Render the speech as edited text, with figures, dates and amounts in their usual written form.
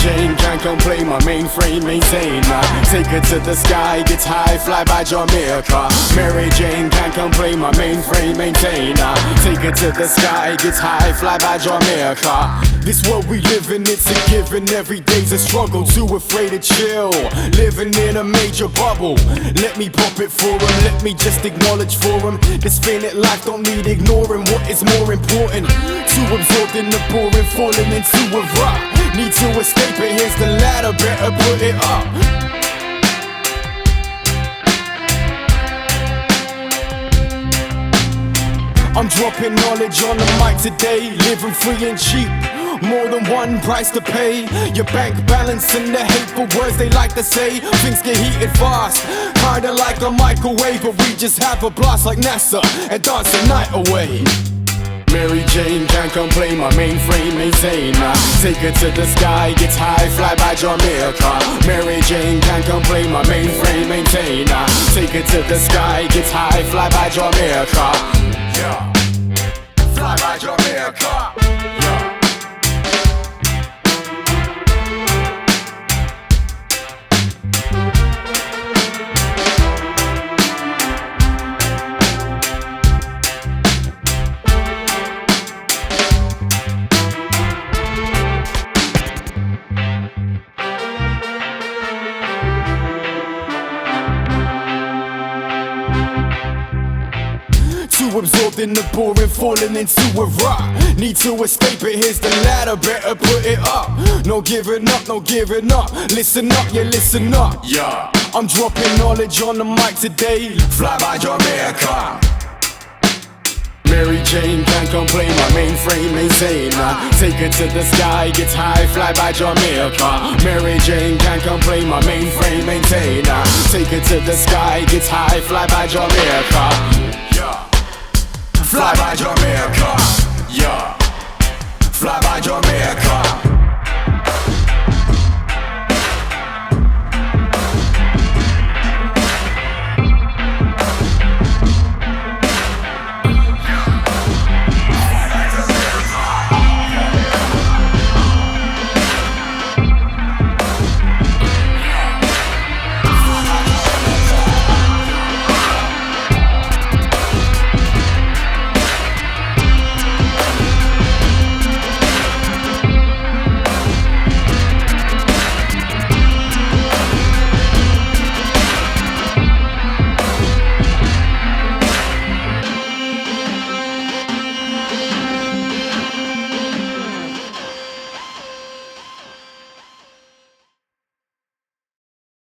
Jane can't complain, my mainframe maintainer. Take her to the sky, gets high, fly by Jamaica. Mary Jane can't complain, my mainframe maintainer. Take her to the sky, gets high, fly by Jamaica. This world we live in, it's a given. Every day's a struggle, too afraid to chill. Living in a major bubble. Let me pop it for him, let me just acknowledge for him. This finite life don't need ignoring. What is more important? Too absorbed in the boring, falling into a rut. Need to escape it, here's the ladder, better put it up. I'm dropping knowledge on the mic today, living free and cheap. More than one price to pay. Your bank balance and the hateful words they like to say. Things get heated fast, kinda like a microwave. But we just have a blast like NASA and dance the night away. Mary Jane can't complain, my mainframe maintainer. Take her to the sky, gets high, fly by Jamaica. Mary Jane can't complain, my mainframe maintainer. Take her to the sky, gets high, fly by Jamaica. Yeah, fly by Jamaica. Yeah. Too absorbed in the boring, falling into a rut. Need to escape it, here's the ladder, better put it up. No giving up, no giving up. Listen up, yeah, listen up. Yeah, I'm dropping knowledge on the mic today. Fly by Jamaica. Mary Jane can't complain, my mainframe maintainer. Take her to the sky, gets high, fly by Jamaica. Mary Jane can't complain, my mainframe maintainer. Take her to the sky, gets high, fly by Jamaica. Yeah, fly by Jamaica.